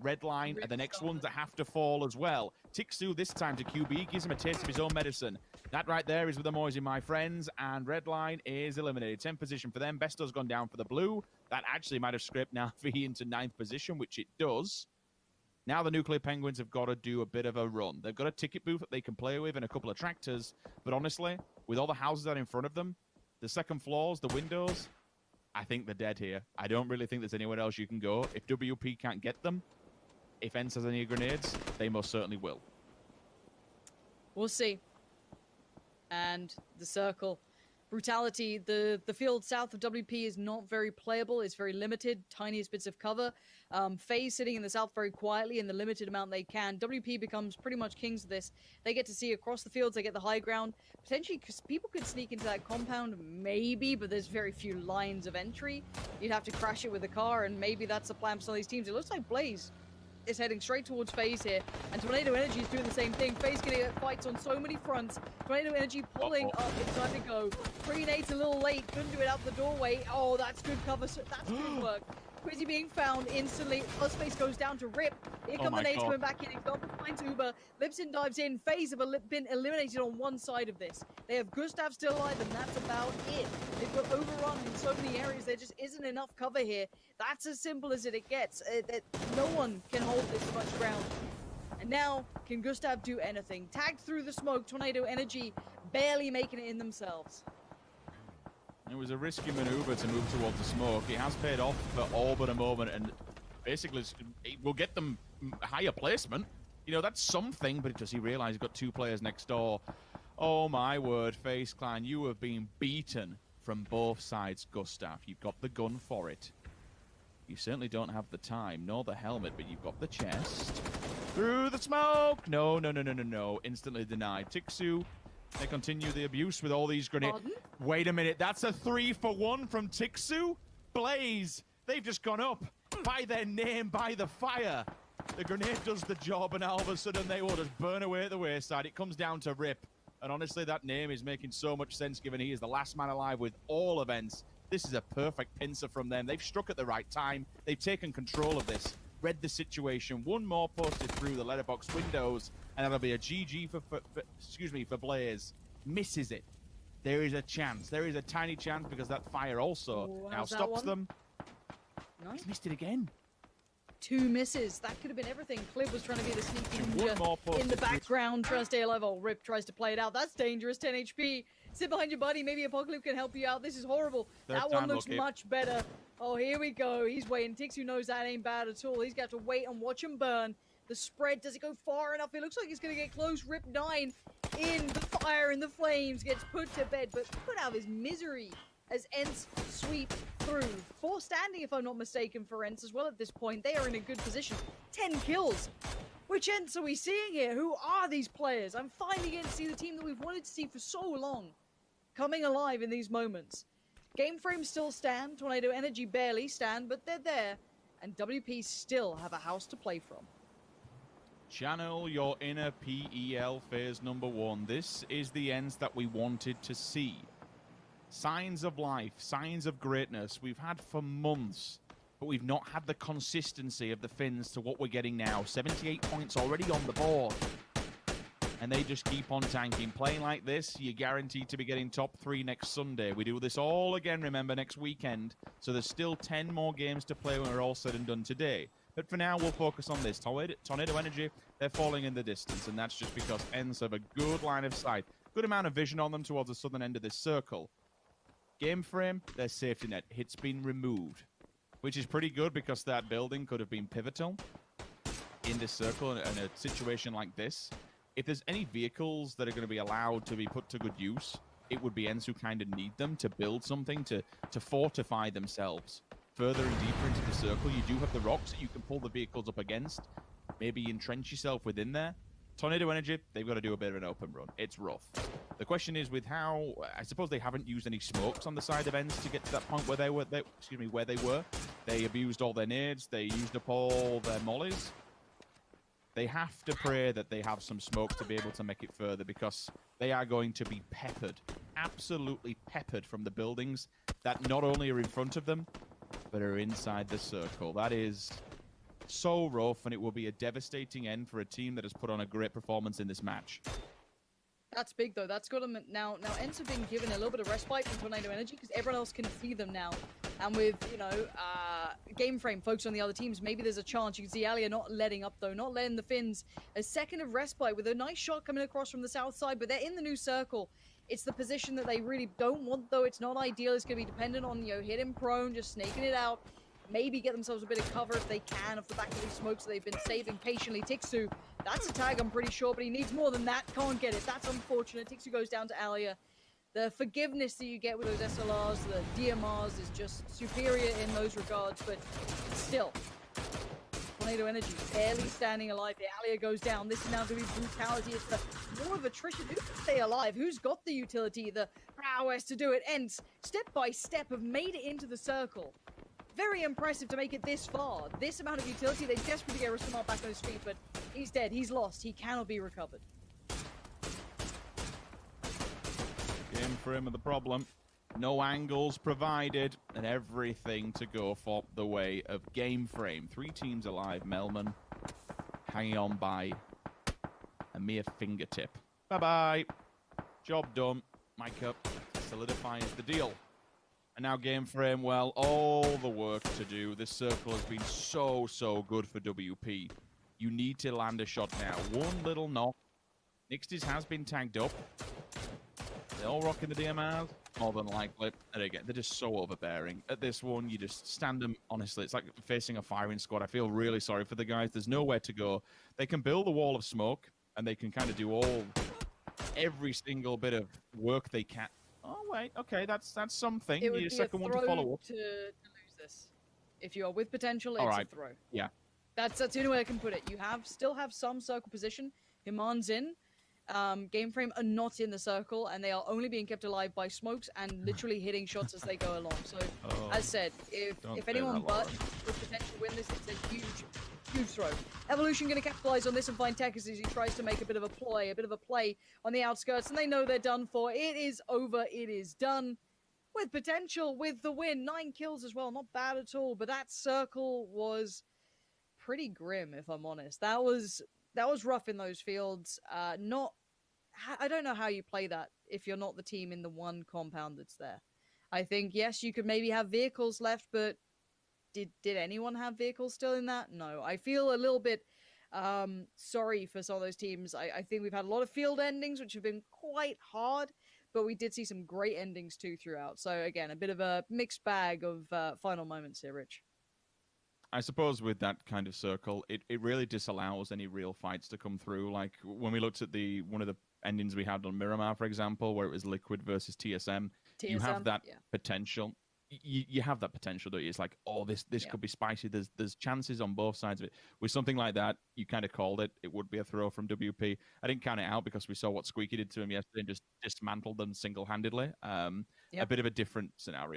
Redline are the next ones that have to fall as well. Tixu this time to QB gives him a taste of his own medicine. That right there is with the Moisey, my friends, and Redline is eliminated. 10th position for them. Besto's gone down for the blue. That actually might have scraped Navi into 9th position, which it does. Now the Nuclear Penguins have got to do a bit of a run. They've got a ticket booth that they can play with and a couple of tractors. But honestly, with all the houses out in front of them, the second floors, the windows, I think they're dead here. I don't really think there's anywhere else you can go. If WP can't get them, if ENCE has any grenades, they most certainly will. We'll see. And the circle. Brutality. The field south of WP is not very playable. It's very limited. Tiniest bits of cover. FaZe sitting in the south very quietly in the limited amount they can. WP becomes pretty much kings of this. They get to see across the fields. They get the high ground. Potentially, because people could sneak into that compound, maybe, but there's very few lines of entry. You'd have to crash it with a car, and maybe that's the plan for some of these teams. It looks like Blaze is heading straight towards FaZe here, and Tornado Energy is doing the same thing. FaZe getting fights on so many fronts. Tornado Energy pulling up. It's time to go. Pre-nade's a little late. Couldn't do it out the doorway. Oh, that's good cover. That's good work. Quizzy being found instantly. Space goes down to Rip. Here come the nades coming back in. He's got the finds Uber. Lipson dives in. FaZe have been eliminated on one side of this. They have Gustav still alive, and that's about it. They've got overrun in so many areas. There just isn't enough cover here. That's as simple as it gets. No one can hold this much ground. And now, can Gustav do anything? Tagged through the smoke, Tornado Energy barely making it in themselves. It was a risky maneuver to move towards the smoke. It has paid off for all but a moment, and basically it will get them higher placement. You know, that's something, but does he realize he's got two players next door? Oh my word, FaZe Clan, you have been beaten from both sides, Gustav. You've got the gun for it. You certainly don't have the time, nor the helmet, but you've got the chest. Through the smoke! No, no, no, no, no, no. Instantly denied. Tixu, they continue the abuse with all these grenades. Wait a minute, that's a 3-for-1 from Tixu? Blaze, they've just gone up by their name, by the fire. The grenade does the job, and all of a sudden they will just burn away at the wayside. It comes down to Rip. And honestly, that name is making so much sense given he is the last man alive with all events. This is a perfect pincer from them. They've struck at the right time. They've taken control of this, read the situation. One more posted through the letterbox windows, and that'll be a GG for Blaze. Misses it. There is a chance. There is a tiny chance because that fire also now stops them. No. He's missed it again. 2 misses. That could have been everything. Clip was trying to be the sneaky ninja in the background, trying to stay alive. Oh, Rip tries to play it out. That's dangerous. 10 HP. Sit behind your buddy. Maybe Apocalypse can help you out. This is horrible. That one looks much better. Oh, here we go. He's waiting. Tixu knows that ain't bad at all. He's got to wait and watch him burn. The spread, does it go far enough? It looks like it's going to get close. Rip 9 in the fire, in the flames, gets put to bed, but put out of his misery as ENCE sweep through. 4 standing, if I'm not mistaken, for ENCE as well at this point. They are in a good position. 10 kills. Which ENCE are we seeing here? Who are these players? I'm finally getting to see the team that we've wanted to see for so long coming alive in these moments. Game frames still stand. Tornado Energy barely stand, but they're there. And WP still have a house to play from. Channel your inner PEL phase number 1. This is the ENCE that we wanted to see. Signs of life, signs of greatness we've had for months, but we've not had the consistency of the Finns to what we're getting now. 78 points already on the board. And they just keep on tanking. Playing like this, you're guaranteed to be getting top 3 next Sunday. We do this all again, remember, next weekend. So there's still 10 more games to play when we're all said and done today. But for now, we'll focus on this. Tornado Energy, they're falling in the distance, and that's just because ENCE have a good line of sight. Good amount of vision on them towards the southern end of this circle. Game frame, their safety net. It's been removed, which is pretty good because that building could have been pivotal in this circle in a situation like this. If there's any vehicles that are going to be allowed to be put to good use, it would be ENCE who kind of need them to build something to fortify themselves. Further and deeper into the circle, you do have the rocks that you can pull the vehicles up against. Maybe entrench yourself within there. Tornado Energy, they've got to do a bit of an open run. It's rough. The question is with how, I suppose they haven't used any smokes on the side of ENCE to get to that point where they were. They abused all their nades. They used up all their mollies. They have to pray that they have some smoke to be able to make it further because they are going to be peppered, absolutely peppered from the buildings that not only are in front of them, but are inside the circle. That is so rough, and it will be a devastating end for a team that has put on a great performance in this match. That's big, though. That's got them now. Now, Ents have been given a little bit of respite from Tornado Energy because everyone else can see them now. And with, you know, game frame focused on the other teams, maybe there's a chance. You can see Alia not letting up, though, not letting the Finns a second of respite with a nice shot coming across from the south side, but they're in the new circle. It's the position that they really don't want, though. It's not ideal. It's going to be dependent on, you know, hitting prone, just snaking it out. Maybe get themselves a bit of cover if they can off the back of these smokes that they've been saving patiently. Tixu, that's a tag, I'm pretty sure, but he needs more than that. Can't get it. That's unfortunate. Tixu goes down to Alia. The forgiveness that you get with those SLRs, the DMRs, is just superior in those regards, but still. Tornado Energy barely standing alive here. Alia goes down. This is now going to be brutality. It's the war of attrition. Who can stay alive? Who's got the utility, the prowess to do it? Ents, step by step, have made it into the circle. Very impressive to make it this far. This amount of utility, they desperately get Rasamar back on his feet, but he's dead. He's lost. He cannot be recovered. Game for him of the problem. No angles provided, and everything to go for the way of game frame. 3 teams alive. Melman hanging on by a mere fingertip. Bye-bye. Job done. Micah solidifies the deal. And now game frame, well, all the work to do. This circle has been so good for WP. You need to land a shot now. One little knock. Nixties has been tagged up. They're all rocking the DMRs, more than likely. And again, they're just so overbearing. At this one, you just stand them, honestly, it's like facing a firing squad. I feel really sorry for the guys. There's nowhere to go. They can build a wall of smoke, and they can kind of do every single bit of work they can. Oh, wait, okay, that's something. It would Need a be second a one throw to follow up. to lose this. If you are with potential, it's All right. a throw. Yeah. That's the only way I can put it. You still have some circle position. Himan's in. Game frame are not in the circle, and they are only being kept alive by smokes and literally hitting shots as they go along. So, as said, if anyone but with potential win this, it's a huge throw. Evolution going to capitalize on this and find Tekis as he tries to make a bit of a play on the outskirts, and they know they're done for. It is over. It is done. With potential, with the win, 9 kills as well, not bad at all. But that circle was pretty grim, if I'm honest. That was rough in those fields. I don't know how you play that if you're not the team in the one compound that's there. I think, yes, you could maybe have vehicles left, but did anyone have vehicles still in that? No. I feel a little bit sorry for some of those teams. I think we've had a lot of field endings, which have been quite hard, but we did see some great endings too throughout. So again, a bit of a mixed bag of final moments here, Rich. I suppose with that kind of circle, it really disallows any real fights to come through. Like when we looked at one of the endings we had on Miramar, for example, where it was Liquid versus TSM, you have that potential. You have that potential, don't you? It's like, oh, this could be spicy. There's chances on both sides of it. With something like that, you kind of called it. It would be a throw from WP. I didn't count it out because we saw what Squeaky did to him yesterday and just dismantled them single-handedly. A bit of a different scenario.